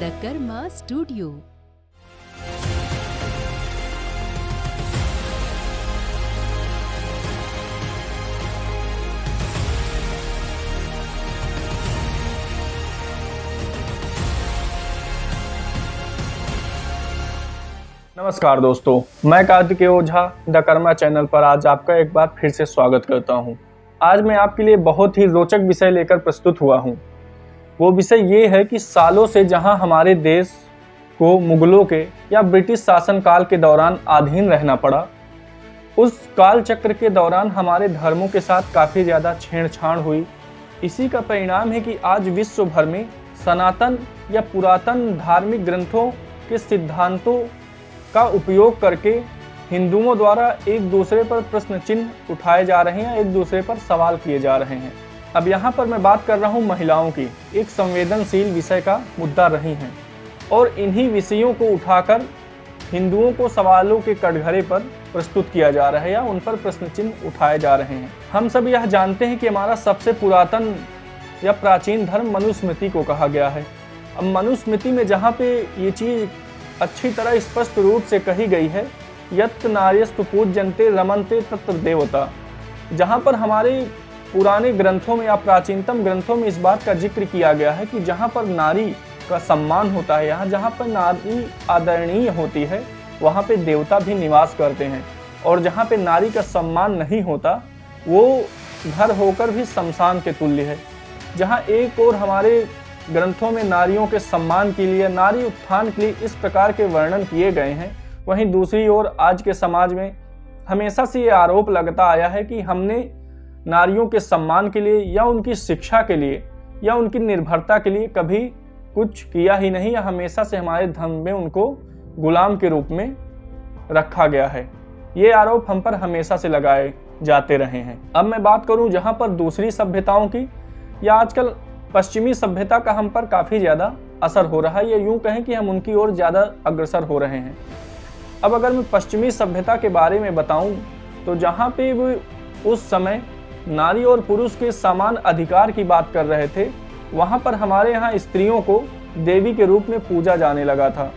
The Karma studio. नमस्कार दोस्तों, मैं कार्तिकेय ओझा द कर्मा चैनल पर आज आपका एक बार फिर से स्वागत करता हूं। आज मैं आपके लिए बहुत ही रोचक विषय लेकर प्रस्तुत हुआ हूं। वो विषय ये है कि सालों से जहां हमारे देश को मुगलों के या ब्रिटिश शासन काल के दौरान अधीन रहना पड़ा, उस काल चक्र के दौरान हमारे धर्मों के साथ काफ़ी ज़्यादा छेड़छाड़ हुई। इसी का परिणाम है कि आज विश्व भर में सनातन या पुरातन धार्मिक ग्रंथों के सिद्धांतों का उपयोग करके हिंदुओं द्वारा एक दूसरे पर प्रश्न चिन्ह उठाए जा रहे हैं, एक दूसरे पर सवाल किए जा रहे हैं। अब यहाँ पर मैं बात कर रहा हूँ महिलाओं की, एक संवेदनशील विषय का मुद्दा रही हैं और इन्हीं विषयों को उठाकर हिंदुओं को सवालों के कटघरे पर प्रस्तुत किया जा रहा है या उन पर प्रश्न चिन्ह उठाए जा रहे हैं। हम सब यह जानते हैं कि हमारा सबसे पुरातन या प्राचीन धर्म मनुस्मृति को कहा गया है। अब मनुस्मृति में जहाँ पे ये चीज़ अच्छी तरह स्पष्ट रूप से कही गई है, यत् नार्यस्तु पूज्यन्ते रमन्ते तत्र देवता, जहाँ पर हमारे पुराने ग्रंथों में या प्राचीनतम ग्रंथों में इस बात का जिक्र किया गया है कि जहाँ पर नारी का सम्मान होता है, यहाँ जहाँ पर नारी आदरणीय होती है, वहाँ पे देवता भी निवास करते हैं। और जहाँ पे नारी का सम्मान नहीं होता, वो घर होकर भी शमशान के तुल्य है। जहाँ एक और हमारे ग्रंथों में नारियों के सम्मान के लिए, नारी उत्थान के लिए इस प्रकार के वर्णन किए गए हैं, वहीं दूसरी ओर आज के समाज में हमेशा से ये आरोप लगता आया है कि हमने नारियों के सम्मान के लिए या उनकी शिक्षा के लिए या उनकी निर्भरता के लिए कभी कुछ किया ही नहीं, या हमेशा से हमारे धर्म में उनको गुलाम के रूप में रखा गया है। ये आरोप हम पर हमेशा से लगाए जाते रहे हैं। अब मैं बात करूं जहां पर दूसरी सभ्यताओं की, या आजकल पश्चिमी सभ्यता का हम पर काफ़ी ज़्यादा असर हो रहा है, या यूँ कहें कि हम उनकी ओर ज़्यादा अग्रसर हो रहे हैं। अब अगर मैं पश्चिमी सभ्यता के बारे में बताऊं, तो जहाँ पे वो उस समय नारी और पुरुष के समान अधिकार की बात कर रहे थे, वहाँ पर हमारे यहाँ स्त्रियों को देवी के रूप में पूजा जाने लगा था।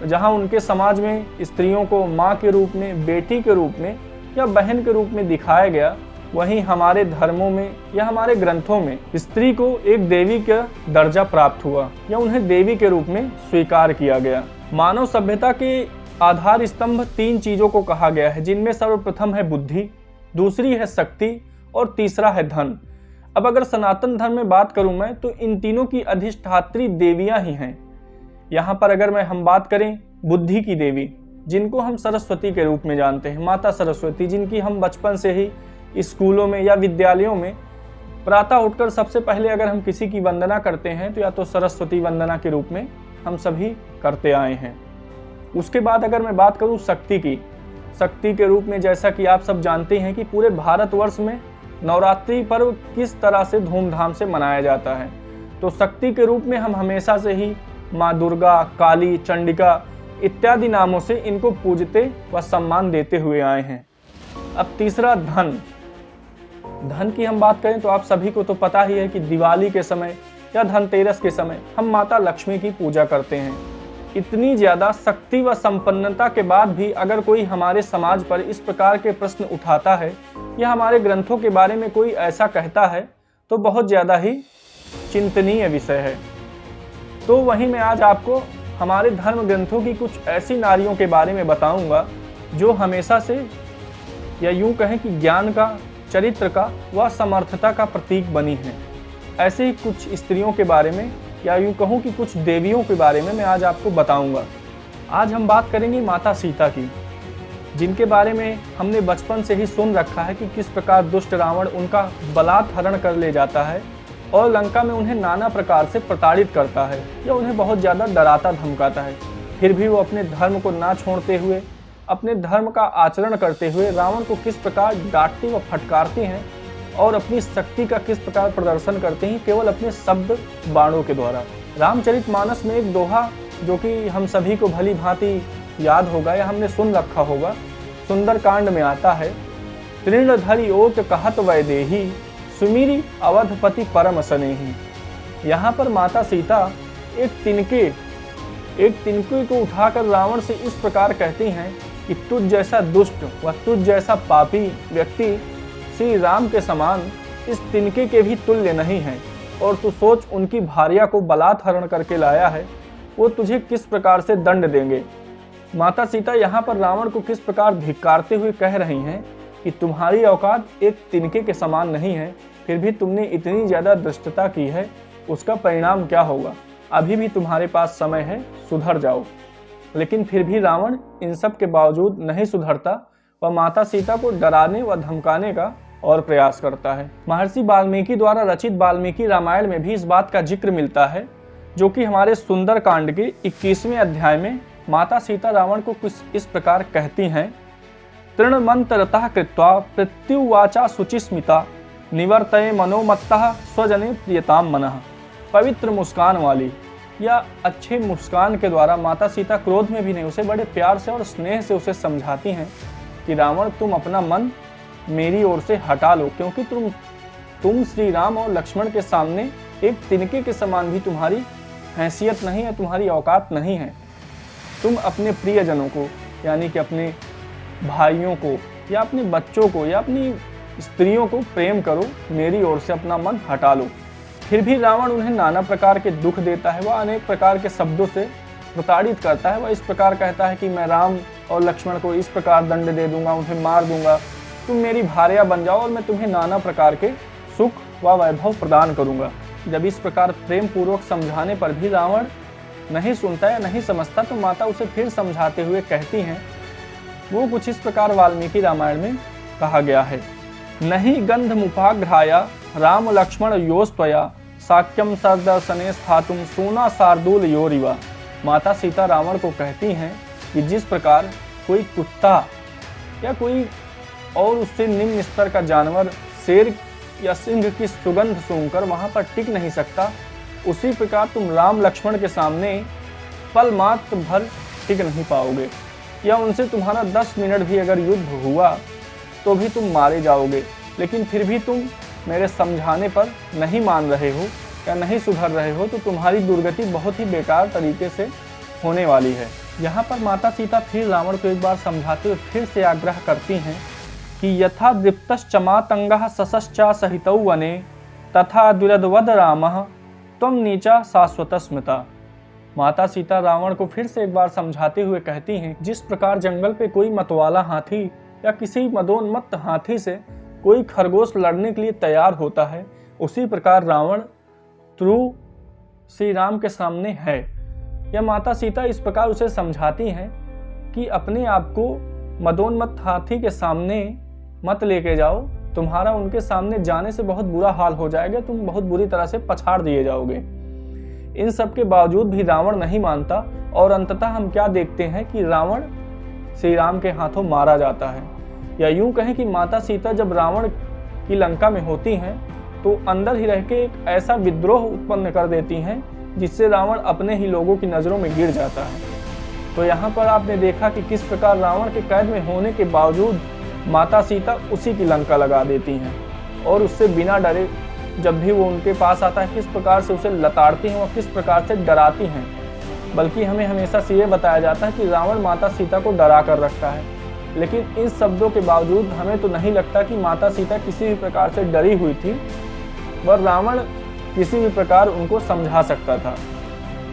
जहाँ उनके समाज में स्त्रियों को माँ के रूप में, बेटी के रूप में या बहन के रूप में दिखाया गया, वहीं हमारे धर्मों में या हमारे ग्रंथों में स्त्री को एक देवी का दर्जा प्राप्त हुआ या उन्हें देवी के रूप में स्वीकार किया गया। मानव सभ्यता के आधार स्तंभ 3 चीज़ों को कहा गया है, जिनमें सर्वप्रथम है बुद्धि, दूसरी है शक्ति और तीसरा है धन। अब अगर सनातन धर्म में बात करूं मैं, तो इन तीनों की अधिष्ठात्री देवियां ही हैं। यहाँ पर अगर हम बात करें बुद्धि की देवी, जिनको हम सरस्वती के रूप में जानते हैं, माता सरस्वती, जिनकी हम बचपन से ही स्कूलों में या विद्यालयों में प्रातः उठकर सबसे पहले अगर हम किसी की वंदना करते हैं तो या तो सरस्वती वंदना के रूप में हम सभी करते आए हैं। उसके बाद अगर मैं बात करूं शक्ति की, शक्ति के रूप में जैसा कि आप सब जानते हैं कि पूरे भारतवर्ष में नवरात्रि पर्व किस तरह से धूमधाम से मनाया जाता है, तो शक्ति के रूप में हम हमेशा से ही माँ दुर्गा, काली, चंडिका इत्यादि नामों से इनको पूजते व सम्मान देते हुए आए हैं। अब तीसरा धन। धन की हम बात करें तो आप सभी को तो पता ही है कि दिवाली के समय या धनतेरस के समय हम माता लक्ष्मी की पूजा करते हैं। इतनी ज़्यादा शक्ति व संपन्नता के बाद भी अगर कोई हमारे समाज पर इस प्रकार के प्रश्न उठाता है या हमारे ग्रंथों के बारे में कोई ऐसा कहता है, तो बहुत ज़्यादा ही चिंतनीय विषय है। तो वहीं मैं आज आपको हमारे धर्म ग्रंथों की कुछ ऐसी नारियों के बारे में बताऊंगा जो हमेशा से, या यूं कहें कि ज्ञान का, चरित्र का व समर्थता का प्रतीक बनी है। ऐसे ही कुछ स्त्रियों के बारे में, या यूं कहूं कि कुछ देवियों के बारे में मैं आज आपको बताऊंगा। आज हम बात करेंगे माता सीता की, जिनके बारे में हमने बचपन से ही सुन रखा है कि किस प्रकार दुष्ट रावण उनका बलात्कार कर ले जाता है और लंका में उन्हें नाना प्रकार से प्रताड़ित करता है या उन्हें बहुत ज़्यादा डराता धमकाता है। फिर भी वो अपने धर्म को ना छोड़ते हुए, अपने धर्म का आचरण करते हुए रावण को किस प्रकार डांटती व फटकारती हैं और अपनी शक्ति का किस प्रकार प्रदर्शन करते हैं केवल अपने शब्द बाणों के द्वारा। रामचरितमानस में एक दोहा जो कि हम सभी को भली भांति याद होगा या हमने सुन रखा होगा, सुंदरकांड में आता है, तृणधरि ओट कहत वैदेही सुमिरी अवधपति परम स्नेही। यहाँ पर माता सीता एक तिनके एक तिनके को उठाकर रावण से इस प्रकार कहती हैं कि तुझ जैसा दुष्ट व तुझ जैसा पापी व्यक्ति श्री राम के समान इस तिनके के भी तुल्य नहीं है, और तू सोच उनकी भार्या को बलात् हरण करके लाया है, वो तुझे किस प्रकार से दंड देंगे। माता सीता यहाँ पर रावण को किस प्रकार धिक्कारते हुए कह रही हैं कि तुम्हारी औकात एक तिनके के समान नहीं है, फिर भी तुमने इतनी ज़्यादा दुष्टता की है, उसका परिणाम क्या होगा। अभी भी तुम्हारे पास समय है, सुधर जाओ। लेकिन फिर भी रावण इन सब के बावजूद नहीं सुधरता व माता सीता को डराने व धमकाने का और प्रयास करता है। महर्षि वाल्मीकि द्वारा रचित वाल्मीकि रामायण में भी इस बात का जिक्र मिलता है, जो कि हमारे सुंदर कांड के 21वें अध्याय में माता सीता रावण को कुछ इस प्रकार कहती हैं। तृणमंत्रतः कृत्वा प्रत्युवाचा शुचिस्मिता निवर्तये मनोमत्तः स्वजने प्रियताम मनः। पवित्र मुस्कान वाली या अच्छे मुस्कान के द्वारा माता सीता क्रोध में भी नहीं, उसे बड़े प्यार से और स्नेह से उसे समझाती हैं कि रावण तुम अपना मन मेरी ओर से हटा लो, क्योंकि तुम श्री राम और लक्ष्मण के सामने एक तिनके के समान भी तुम्हारी हैसियत नहीं है, तुम्हारी औकात नहीं है। तुम अपने प्रियजनों को यानी कि अपने भाइयों को या अपने बच्चों को या अपनी स्त्रियों को प्रेम करो, मेरी ओर से अपना मन हटा लो। फिर भी रावण उन्हें नाना प्रकार के दुख देता है, वह अनेक प्रकार के शब्दों से प्रताड़ित करता है। वह इस प्रकार कहता है कि मैं राम और लक्ष्मण को इस प्रकार दंड दे दूंगा, उन्हें मार दूंगा, तुम मेरी भार्या बन जाओ और मैं तुम्हें नाना प्रकार के सुख व वैभव प्रदान करूंगा। जब इस प्रकार प्रेम पूर्वक समझाने पर भी रावण नहीं सुनता या नहीं समझता, तो माता उसे फिर समझाते हुए कहती हैं, वो कुछ इस प्रकार वाल्मीकि रामायण में कहा गया है। नहीं गंध मुपाघ्राया राम लक्ष्मण योस्त्वया साक्यम सरदर्शने स्थातुम सोना शार्दूल योरिवा। माता सीता रावण को कहती हैं कि जिस प्रकार कोई कुत्ता या कोई और उससे निम्न स्तर का जानवर शेर या सिंह की सुगंध सूंघकर वहां पर टिक नहीं सकता, उसी प्रकार तुम राम लक्ष्मण के सामने पल मात्र भर टिक नहीं पाओगे, या उनसे तुम्हारा 10 मिनट भी अगर युद्ध हुआ तो भी तुम मारे जाओगे। लेकिन फिर भी तुम मेरे समझाने पर नहीं मान रहे हो या नहीं सुधर रहे हो, तो तुम्हारी दुर्गति बहुत ही बेकार तरीके से होने वाली है। यहाँ पर माता सीता फिर रावण को एक बार समझाते हुए फिर से आग्रह करती हैं कि यथा दीप्तश्चमातंगः सशश्चा सहितौ वने तथा दुरद्वद रामः त्वं नीचा शाश्वत स्मृता। माता सीता रावण को फिर से एक बार समझाते हुए कहती हैं, जिस प्रकार जंगल पे कोई मतवाला हाथी या किसी मदोन्मत्त हाथी से कोई खरगोश लड़ने के लिए तैयार होता है, उसी प्रकार रावण ध्रुव श्री राम के सामने है। यह माता सीता इस प्रकार उसे समझाती हैं कि अपने आप को मदोन्मत्त हाथी के सामने मत लेके जाओ, तुम्हारा उनके सामने जाने से बहुत बुरा हाल हो जाएगा, तुम बहुत बुरी तरह से पछाड़ दिए जाओगे। इन सब के बावजूद भी रावण नहीं मानता और अंततः हम क्या देखते हैं कि रावण श्री राम के हाथों मारा जाता है। या यूं कहें कि माता सीता जब रावण की लंका में होती हैं तो अंदर ही रह के एक ऐसा विद्रोह उत्पन्न कर देती हैं जिससे रावण अपने ही लोगों की नज़रों में गिर जाता है। तो यहाँ पर आपने देखा कि किस प्रकार रावण के कैद में होने के बावजूद माता सीता उसी की लंका लगा देती हैं और उससे बिना डरे जब भी वो उनके पास आता है किस प्रकार से उसे लताड़ती हैं और किस प्रकार से डराती हैं। बल्कि हमें हमेशा से ये बताया जाता है कि रावण माता सीता को डरा कर रखता है, लेकिन इन शब्दों के बावजूद हमें तो नहीं लगता कि माता सीता किसी भी प्रकार से डरी हुई थी व रावण किसी भी प्रकार उनको समझा सकता था।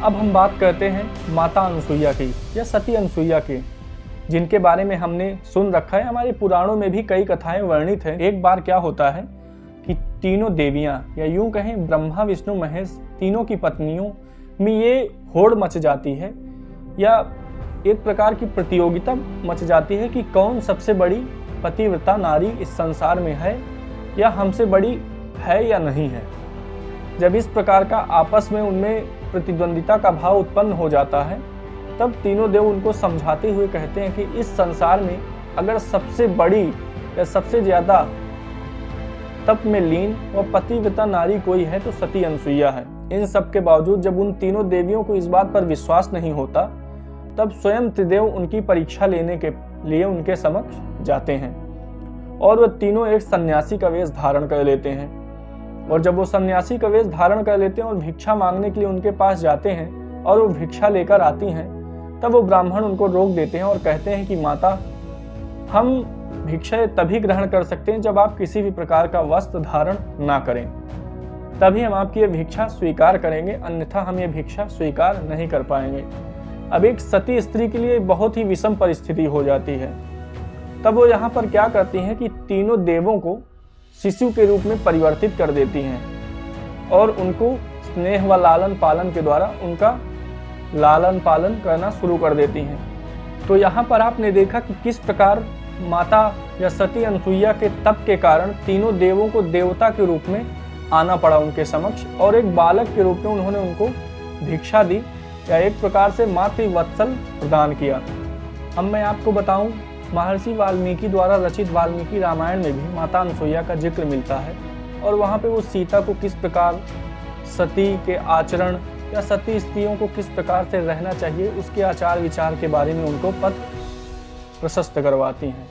अब हम बात करते हैं माता अनुसुईया की या सती अनुसुईया की, जिनके बारे में हमने सुन रखा है। हमारे पुराणों में भी कई कथाएं वर्णित हैं। एक बार क्या होता है कि तीनों देवियां या यूं कहें ब्रह्मा विष्णु महेश तीनों की पत्नियों में ये होड़ मच जाती है या एक प्रकार की प्रतियोगिता मच जाती है कि कौन सबसे बड़ी पतिव्रता नारी इस संसार में है या हमसे बड़ी है या नहीं है। जब इस प्रकार का आपस में उनमें प्रतिद्वंदिता का भाव उत्पन्न हो जाता है तब तीनों देव उनको समझाते हुए कहते हैं कि इस संसार में अगर सबसे बड़ी या सबसे ज़्यादा तप में लीन व पतिव्रता नारी कोई है तो सती अनुसुईया है। इन सब के बावजूद जब उन तीनों देवियों को इस बात पर विश्वास नहीं होता तब स्वयं त्रिदेव उनकी परीक्षा लेने के लिए उनके समक्ष जाते हैं और वह तीनों एक सन्यासी का वेश धारण कर लेते हैं। और जब वो सन्यासी का वेश धारण कर लेते हैं और भिक्षा मांगने के लिए उनके पास जाते हैं और वो भिक्षा लेकर आती हैं, तब वो ब्राह्मण उनको रोक देते हैं और कहते हैं कि माता, हम भिक्षा तभी ग्रहण कर सकते हैं जब आप किसी भी प्रकार का वस्त्र धारण ना करें, तभी हम आपकी ये भिक्षा स्वीकार करेंगे, अन्यथा हम ये भिक्षा स्वीकार नहीं कर पाएंगे। अब एक सती स्त्री के लिए बहुत ही विषम परिस्थिति हो जाती है। तब वो यहाँ पर क्या करती हैं कि तीनों देवों को शिशु के रूप में परिवर्तित कर देती हैं और उनको स्नेह व लालन पालन के द्वारा उनका लालन पालन करना शुरू कर देती हैं। तो यहाँ पर आपने देखा कि किस प्रकार माता या सती अनसुईया के तप के कारण तीनों देवों को देवता के रूप में आना पड़ा उनके समक्ष, और एक बालक के रूप में उन्होंने उनको भिक्षा दी या एक प्रकार से मातृवत्सल प्रदान किया। अब मैं आपको बताऊं, महर्षि वाल्मीकि द्वारा रचित वाल्मीकि रामायण में भी माता अनसुईया का जिक्र मिलता है, और वहाँ पे वो सीता को किस प्रकार सती के आचरण या सती स्त्रियों को किस प्रकार से रहना चाहिए उसके आचार विचार के बारे में उनको पथ प्रशस्त करवाती हैं।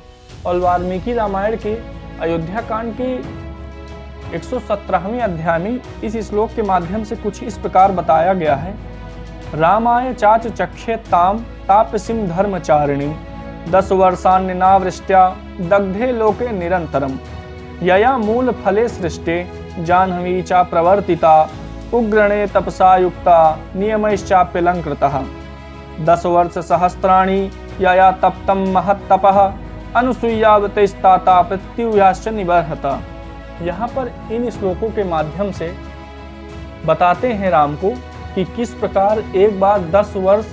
और वाल्मीकि रामायण के अयोध्या कांड के 117वें अध्याय में इस श्लोक के माध्यम से कुछ इस प्रकार बताया गया है। रामाय चाच चक्षे ताम तापसिम धर्मचारिणी 10 वर्षान्नावृष्ट्या दग्धे लोके निरंतरम यया मूल फले सृष्टे जाह्नवी चा प्रवर्तिता उग्रणे तपसा युक्ता नियमैश्चाप्यलंकृतः 10 वर्ष सहस्राणि यया तप्तं महत्तपः अनुसूयावतैस्ताता पृथ्व्याश्च निबर्हता। यहाँ पर इन श्लोकों के माध्यम से बताते हैं राम को कि किस प्रकार एक बार 10 वर्ष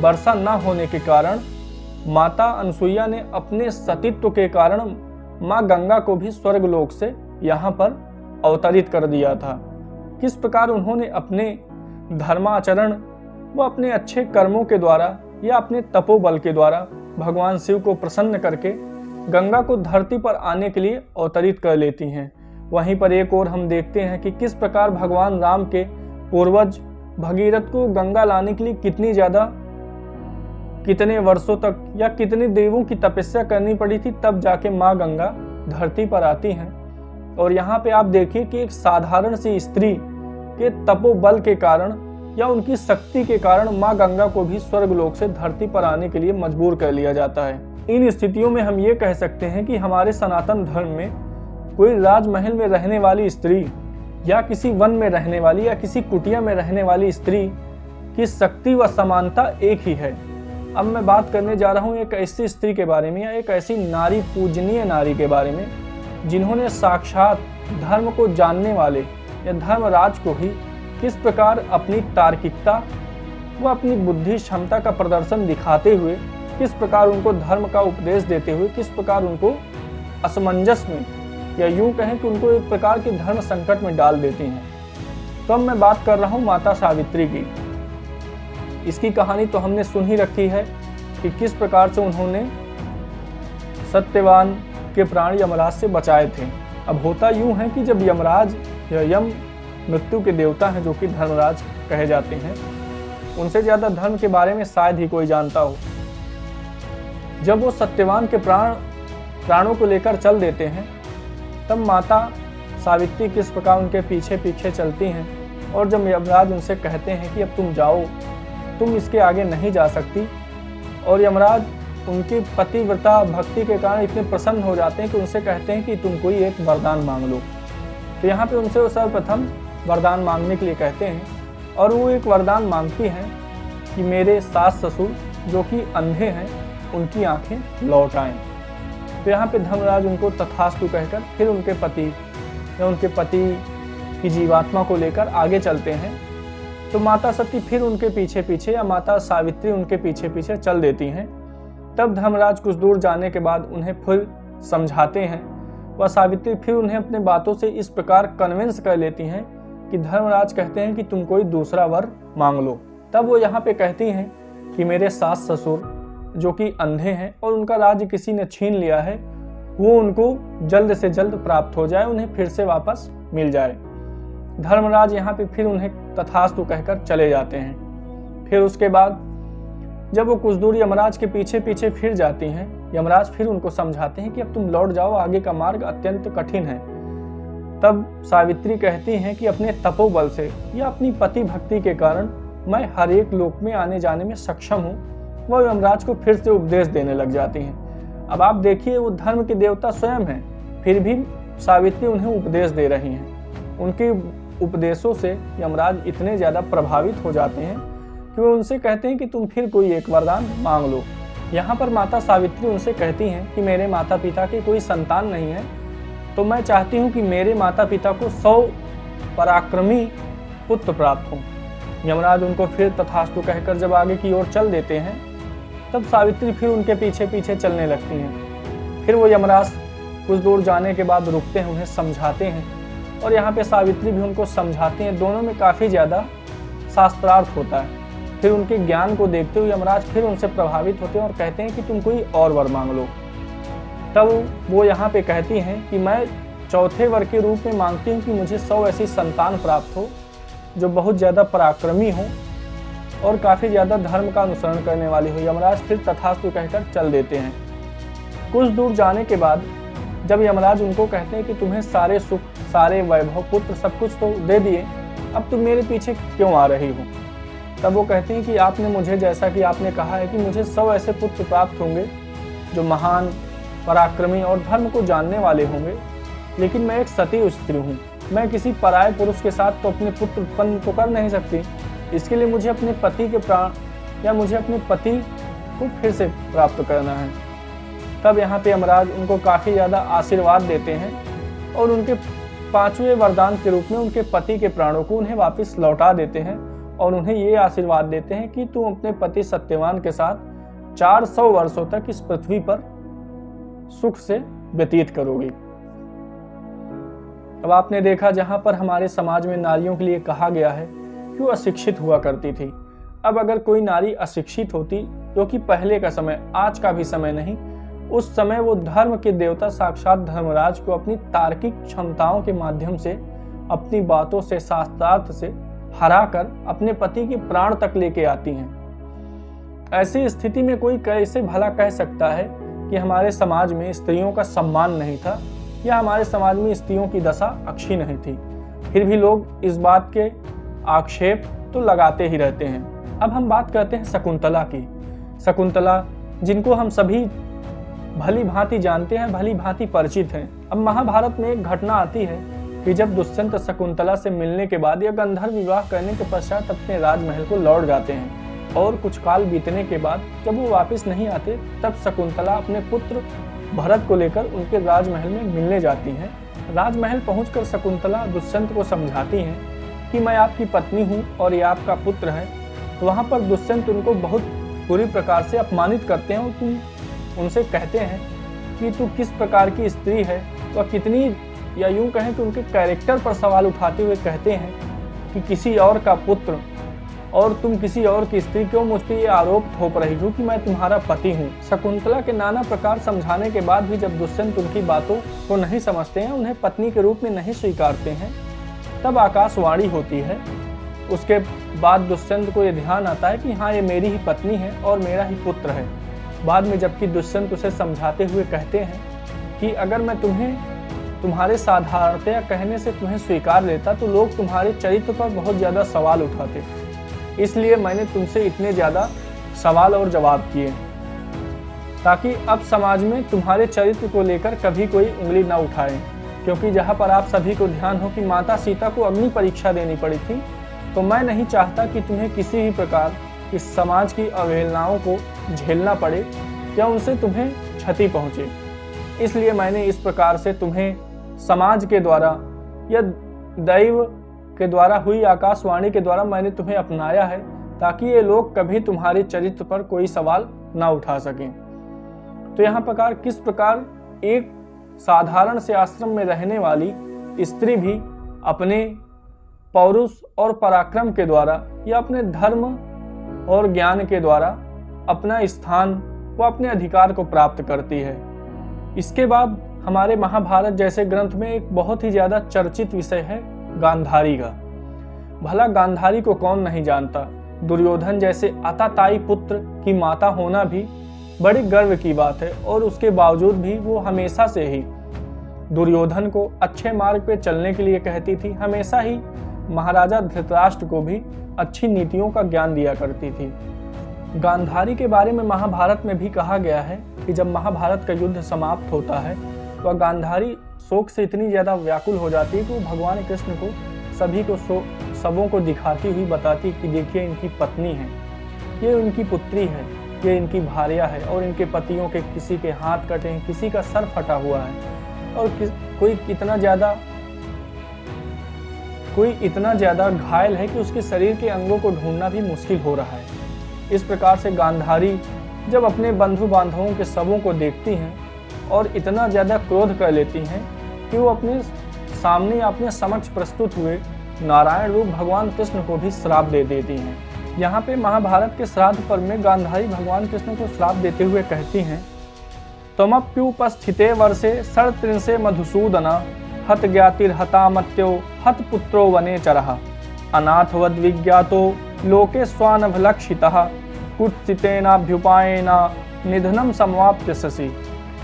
वर्षा न होने के कारण माता अनसुईया ने अपने सतीत्व के कारण माँ गंगा को भी स्वर्गलोक से यहाँ पर अवतरित कर दिया था। किस प्रकार उन्होंने अपने धर्माचरण व अपने अच्छे कर्मों के द्वारा या अपने तपोबल के द्वारा भगवान शिव को प्रसन्न करके गंगा को धरती पर आने के लिए अवतरित कर लेती हैं। वहीं पर एक और हम देखते हैं कि किस प्रकार भगवान राम के पूर्वज भगीरथ को गंगा लाने के लिए कितने वर्षों तक या कितने देवों की तपस्या करनी पड़ी थी, तब जाके माँ गंगा धरती पर आती हैं। और यहाँ पे आप देखिए कि एक साधारण सी स्त्री के तपोबल के कारण या उनकी शक्ति के कारण माँ गंगा को भी स्वर्गलोक से धरती पर आने के लिए मजबूर कर लिया जाता है। इन स्थितियों में हम ये कह सकते हैं कि हमारे सनातन धर्म में कोई राजमहल में रहने वाली स्त्री या किसी वन में रहने वाली या किसी कुटिया में रहने वाली स्त्री की शक्ति व समानता एक ही है। अब मैं बात करने जा रहा हूँ एक ऐसी स्त्री के बारे में या एक ऐसी नारी, पूजनीय नारी के बारे में, जिन्होंने साक्षात धर्म को जानने वाले या धर्मराज को ही किस प्रकार अपनी तार्किकता व अपनी बुद्धि क्षमता का प्रदर्शन दिखाते हुए, किस प्रकार उनको धर्म का उपदेश देते हुए, किस प्रकार उनको असमंजस में या यूं कहें कि उनको एक प्रकार के धर्म संकट में डाल देती हैं। तो अब मैं बात कर रहा हूँ माता सावित्री की। इसकी कहानी तो हमने सुन ही रखी है कि किस प्रकार से उन्होंने सत्यवान के प्राण यमराज से बचाए थे। अब होता यूं है कि जब यमराज या यम मृत्यु के देवता हैं जो कि धर्मराज कहे जाते हैं, उनसे ज़्यादा धर्म के बारे में शायद ही कोई जानता हो। जब वो सत्यवान के प्राणों को लेकर चल देते हैं, तब माता सावित्री किस प्रकार उनके पीछे पीछे चलती हैं, और जब यमराज उनसे कहते हैं कि अब तुम जाओ, तुम इसके आगे नहीं जा सकती, और यमराज उनकी पतिव्रता भक्ति के कारण इतने प्रसन्न हो जाते हैं कि उनसे कहते हैं कि तुम कोई एक वरदान मांग लो। तो यहाँ पे उनसे वो सर्वप्रथम वरदान मांगने के लिए कहते हैं, और वो एक वरदान मांगती हैं कि मेरे सास ससुर जो कि अंधे हैं उनकी आंखें लौट आएं। तो यहाँ पे धर्मराज उनको तथास्तु कहकर फिर उनके पति या उनके पति की जीवात्मा को लेकर आगे चलते हैं। तो माता सती फिर उनके पीछे पीछे या माता सावित्री उनके पीछे पीछे चल देती हैं। तब धर्मराज कुछ दूर जाने के बाद उन्हें फिर समझाते हैं, वह सावित्री फिर उन्हें अपने बातों से इस प्रकार कन्विंस कर लेती हैं कि धर्मराज कहते हैं कि तुम कोई दूसरा वर मांग लो। तब वो यहाँ पे कहती हैं कि मेरे सास ससुर जो कि अंधे हैं और उनका राज्य किसी ने छीन लिया है, वो उनको जल्द से जल्द प्राप्त हो जाए, उन्हें फिर से वापस मिल जाए। धर्मराज यहाँ पे फिर उन्हें तथास्तु कहकर चले जाते हैं। फिर उसके बाद जब वो कुछ दूर यमराज के पीछे पीछे फिर जाती हैं, यमराज फिर उनको समझाते हैं कि अब तुम लौट जाओ, आगे का मार्ग अत्यंत कठिन है। तब सावित्री कहती हैं कि अपने तपोबल से या अपनी पति भक्ति के कारण मैं हर एक लोक में आने जाने में सक्षम हूँ, वह यमराज को फिर से उपदेश देने लग जाती हैं। अब आप देखिए, वो धर्म के देवता स्वयं हैं, फिर भी सावित्री उन्हें उपदेश दे रही हैं। उनके उपदेशों से यमराज इतने ज़्यादा प्रभावित हो जाते हैं कि वो उनसे कहते हैं कि तुम फिर कोई एक वरदान मांग लो। यहाँ पर माता सावित्री उनसे कहती हैं कि मेरे माता पिता की कोई संतान नहीं है, तो मैं चाहती हूँ कि मेरे माता पिता को 100 पराक्रमी पुत्र प्राप्त हो। यमराज उनको फिर तथास्तु कहकर जब आगे की ओर चल देते हैं, तब सावित्री फिर उनके पीछे पीछे चलने लगती हैं। फिर वो यमराज कुछ दूर जाने के बाद रुकते हैं, उन्हें समझाते हैं, और यहाँ पे सावित्री भी उनको समझाती हैं। दोनों में काफ़ी ज़्यादा शास्त्रार्थ होता है। फिर उनके ज्ञान को देखते हुए यमराज फिर उनसे प्रभावित होते हैं और कहते हैं कि तुम कोई और वर मांग लो। तब वो यहाँ पे कहती हैं कि मैं चौथे वर के रूप में मांगती हूँ कि मुझे 100 ऐसी संतान प्राप्त हो जो बहुत ज़्यादा पराक्रमी हो और काफ़ी ज़्यादा धर्म का अनुसरण करने वाली हो। यमराज फिर तथास्तु कहकर चल देते हैं। कुछ दूर जाने के बाद जब यमराज उनको कहते हैं कि तुम्हें सारे सुख, सारे वैभव, पुत्र सब कुछ तो दे दिए, अब तुम मेरे पीछे क्यों आ रही हो? तब वो कहते हैं कि आपने मुझे, जैसा कि आपने कहा है कि मुझे 100 ऐसे पुत्र प्राप्त होंगे जो महान, पराक्रमी और धर्म को जानने वाले होंगे, लेकिन मैं एक सती स्त्री हूँ। मैं किसी पराये पुरुष के साथ तो अपने पुत्र उत्पन्न तो कर नहीं सकती। इसके लिए मुझे अपने पति के प्राण या मुझे अपने पति को फिर से प्राप्त करना है। तब यहाँ पे यमराज उनको काफ़ी ज़्यादा आशीर्वाद देते हैं और उनके 5वें वरदान के रूप में उनके पति के प्राणों को उन्हें वापस लौटा देते हैं और उन्हें ये आशीर्वाद देते हैं कि तुम अपने पति सत्यवान के साथ 400 वर्षों तक इस पृथ्वी पर सुख से व्यतीत करोगी। अब आपने देखा, जहां पर हमारे समाज में नारियों के लिए कहा गया है कि वो अशिक्षित हुआ करती थी, अब अगर कोई नारी अशिक्षित होती, जो कि पहले का समय, आज का भी समय नहीं, उस समय वो धर्म के देवता साक्षात धर्मराज को अपनी तार्किक क्षमताओं के माध्यम से, अपनी बातों से, शास्त्रार्थ से हराकर अपने पति के प्राण तक लेके आती हैं। ऐसी स्थिति में कोई कैसे भला कह सकता है कि हमारे समाज में स्त्रियों का सम्मान नहीं था या हमारे समाज में स्त्रियों की दशा अच्छी नहीं थी? फिर भी लोग इस बात के आक्षेप तो लगाते ही रहते हैं। अब हम बात करते हैं शकुंतला की। शकुंतला, जिनको हम सभी भली भांति जानते हैं, भली भांति परिचित हैं। अब महाभारत में एक घटना आती है कि जब दुष्यंत शकुंतला से मिलने के बाद या गंधर्व विवाह करने के पश्चात अपने राजमहल को लौट जाते हैं, और कुछ काल बीतने के बाद जब वो वापस नहीं आते, तब शकुंतला अपने पुत्र भरत को लेकर उनके राजमहल में मिलने जाती हैं। राजमहल पहुंचकर शकुंतला दुष्यंत को समझाती हैं कि मैं आपकी पत्नी हूँ और ये आपका पुत्र है। तो वहाँ पर दुष्यंत उनको बहुत बुरी प्रकार से अपमानित करते हैं और तुम उनसे कहते हैं कि तू किस प्रकार की स्त्री है, तो कितनी, या यूं कहें कि उनके कैरेक्टर पर सवाल उठाते हुए कहते हैं कि किसी और का पुत्र और तुम किसी और की स्त्री, क्यों मुझ पर ये आरोप थोप रही हो कि मैं तुम्हारा पति हूँ। शकुंतला के नाना प्रकार समझाने के बाद भी जब दुष्यंत उनकी बातों को नहीं समझते हैं, उन्हें पत्नी के रूप में नहीं स्वीकारते हैं, तब आकाशवाणी होती है। उसके बाद दुष्यंत को ये ध्यान आता है कि हाँ, ये मेरी ही पत्नी है और मेरा ही पुत्र है। बाद में जबकि दुष्यंत उसे समझाते हुए कहते हैं कि अगर मैं तुम्हारे साधारणतया कहने से तुम्हें स्वीकार लेता तो लोग तुम्हारे चरित्र पर बहुत ज़्यादा सवाल उठाते, इसलिए मैंने तुमसे इतने ज़्यादा सवाल और जवाब किए ताकि अब समाज में तुम्हारे चरित्र को लेकर कभी कोई उंगली ना उठाए। क्योंकि जहाँ पर आप सभी को ध्यान हो कि माता सीता को अग्नि परीक्षा देनी पड़ी थी, तो मैं नहीं चाहता कि तुम्हें किसी भी प्रकार इस समाज की अवहेलनाओं को झेलना पड़े या उनसे तुम्हें क्षति पहुँचे। इसलिए मैंने इस प्रकार से तुम्हें समाज के द्वारा या दैव के द्वारा हुई आकाशवाणी के द्वारा मैंने तुम्हें अपनाया है, ताकि ये लोग कभी तुम्हारे चरित्र पर कोई सवाल ना उठा सकें। तो यहाँ प्रकार किस प्रकार एक साधारण से आश्रम में रहने वाली स्त्री भी अपने पौरुष और पराक्रम के द्वारा या अपने धर्म और ज्ञान के द्वारा अपना स्थान व अपने अधिकार को प्राप्त करती है। इसके बाद हमारे महाभारत जैसे ग्रंथ में एक बहुत ही ज़्यादा चर्चित विषय है गांधारी का। भला गांधारी को कौन नहीं जानता। दुर्योधन जैसे आताताई पुत्र की माता होना भी बड़ी गर्व की बात है, और उसके बावजूद भी वो हमेशा से ही दुर्योधन को अच्छे मार्ग पे चलने के लिए कहती थी, हमेशा ही महाराजा धृतराष्ट्र को भी अच्छी नीतियों का ज्ञान दिया करती थी। गांधारी के बारे में महाभारत में भी कहा गया है कि जब महाभारत का युद्ध समाप्त होता है तो गांधारी शोक से इतनी ज़्यादा व्याकुल हो जाती है कि वो भगवान कृष्ण को सभी को सबों को दिखाती हुई बताती कि देखिए इनकी पत्नी है, ये उनकी पुत्री है, ये इनकी भार्या है और इनके पतियों के किसी के हाथ कटे हैं, किसी का सर फटा हुआ है और कोई इतना ज़्यादा घायल है कि उसके शरीर के अंगों को ढूंढना भी मुश्किल हो रहा है। इस प्रकार से गांधारी जब अपने बंधु बांधवों के शवों को देखती हैं और इतना ज़्यादा क्रोध कर लेती हैं कि वो अपने सामने अपने समक्ष प्रस्तुत हुए नारायण रूप भगवान कृष्ण को भी श्राप दे देती हैं। यहाँ पे महाभारत के श्राद्ध पर्व में गांधारी भगवान कृष्ण को श्राप देते हुए कहती हैं, त्वमप्युपस्थिते वर्षे शरत्रिंशे मधुसूदना हत ज्ञातिर्हतामत्यो हत पुत्रो वने चरः अनाथवद विज्ञातो लोके स्वानभलक्षितः कुत्सितेनाभ्युपायेना निधनम समाप्य शशि।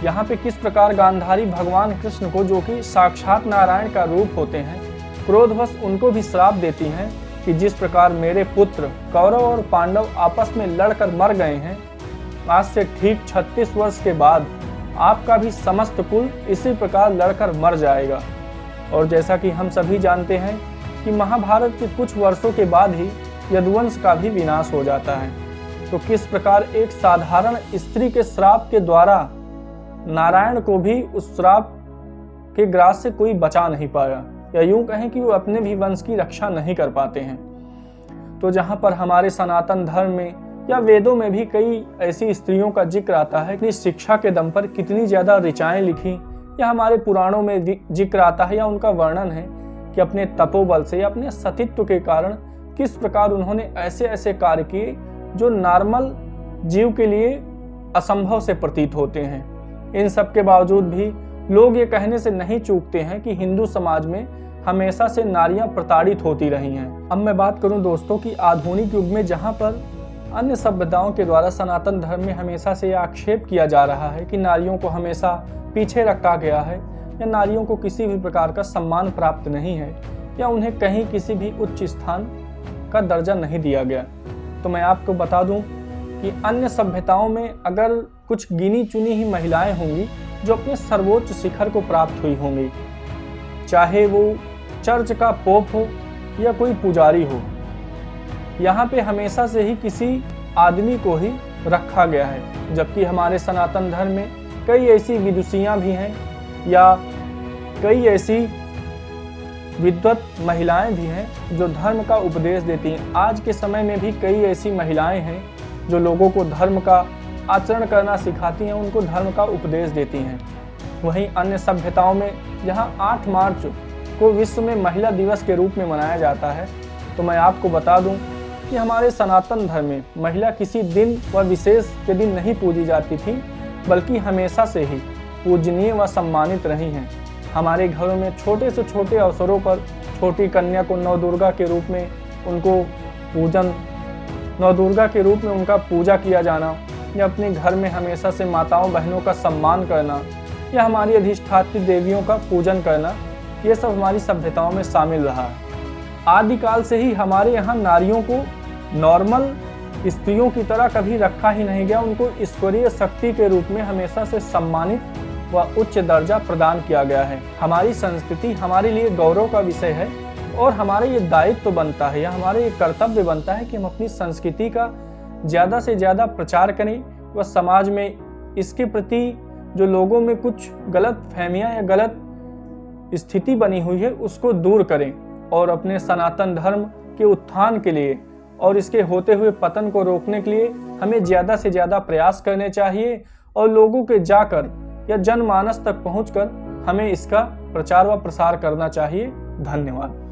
यहाँ पे किस प्रकार गांधारी भगवान कृष्ण को, जो कि साक्षात नारायण का रूप होते हैं, क्रोधवश उनको भी श्राप देती हैं कि जिस प्रकार मेरे पुत्र कौरव और पांडव आपस में लड़कर मर गए हैं, आज से ठीक 36 वर्ष के बाद आपका भी समस्त कुल इसी प्रकार लड़कर मर जाएगा। और जैसा कि हम सभी जानते हैं कि महाभारत के कुछ वर्षों के बाद ही यदुवंश का भी विनाश हो जाता है। तो किस प्रकार एक साधारण स्त्री के श्राप के द्वारा नारायण को भी उस श्राप के ग्रास से कोई बचा नहीं पाया, या यूं कहें कि वो अपने भी वंश की रक्षा नहीं कर पाते हैं। तो जहां पर हमारे सनातन धर्म में या वेदों में भी कई ऐसी स्त्रियों का जिक्र आता है कि शिक्षा के दम पर कितनी ज़्यादा ऋचाएं लिखी, या हमारे पुराणों में जिक्र आता है या उनका वर्णन है कि अपने तपोबल से या अपने सतीत्व के कारण किस प्रकार उन्होंने ऐसे ऐसे कार्य किए जो नॉर्मल जीव के लिए असंभव से प्रतीत होते हैं। इन सब के बावजूद भी लोग ये कहने से नहीं चूकते हैं कि हिंदू समाज में हमेशा से नारियां प्रताड़ित होती रही हैं। अब मैं बात करूं दोस्तों कि आधुनिक युग में जहां पर अन्य सभ्यताओं के द्वारा सनातन धर्म में हमेशा से आक्षेप किया जा रहा है कि नारियों को हमेशा पीछे रखा गया है, या नारियों को किसी भी प्रकार का सम्मान प्राप्त नहीं है, या उन्हें कहीं किसी भी उच्च स्थान का दर्जा नहीं दिया गया। तो मैं आपको बता दूं कि अन्य सभ्यताओं में अगर कुछ गिनी चुनी ही महिलाएं होंगी जो अपने सर्वोच्च शिखर को प्राप्त हुई होंगी, चाहे वो चर्च का पोप हो या कोई पुजारी हो। यहाँ पे हमेशा से ही किसी आदमी को ही रखा गया है, जबकि हमारे सनातन धर्म में कई ऐसी विदुषियाँ भी हैं या कई ऐसी विद्वत महिलाएं भी हैं जो धर्म का उपदेश देती हैं। आज के समय में भी कई ऐसी महिलाएं हैं जो लोगों को धर्म का आचरण करना सिखाती हैं, उनको धर्म का उपदेश देती हैं। वहीं अन्य सभ्यताओं में जहां 8 मार्च को विश्व में महिला दिवस के रूप में मनाया जाता है, तो मैं आपको बता दूं कि हमारे सनातन धर्म में महिला किसी दिन व विशेष के दिन नहीं पूजी जाती थी, बल्कि हमेशा से ही पूजनीय व सम्मानित रही हैं। हमारे घरों में छोटे से छोटे अवसरों पर छोटी कन्या को नवदुर्गा के रूप में नवदुर्गा के रूप में उनका पूजा किया जाना, या अपने घर में हमेशा से माताओं बहनों का सम्मान करना, या हमारी अधिष्ठात्री देवियों का पूजन करना, ये सब हमारी सभ्यताओं में शामिल रहा है। आदिकाल से ही हमारे यहाँ नारियों को नॉर्मल स्त्रियों की तरह कभी रखा ही नहीं गया, उनको ईश्वरीय शक्ति के रूप में हमेशा से सम्मानित व उच्च दर्जा प्रदान किया गया है। हमारी संस्कृति हमारे लिए गौरव का विषय है और हमारा ये दायित्व बनता है या हमारा ये कर्तव्य बनता है कि हम अपनी संस्कृति का ज़्यादा से ज़्यादा प्रचार करें व समाज में इसके प्रति जो लोगों में कुछ गलत फहमियाँ या गलत स्थिति बनी हुई है उसको दूर करें, और अपने सनातन धर्म के उत्थान के लिए और इसके होते हुए पतन को रोकने के लिए हमें ज़्यादा से ज़्यादा प्रयास करने चाहिए, और लोगों के जाकर या जनमानस तक पहुंचकर हमें इसका प्रचार व प्रसार करना चाहिए। धन्यवाद।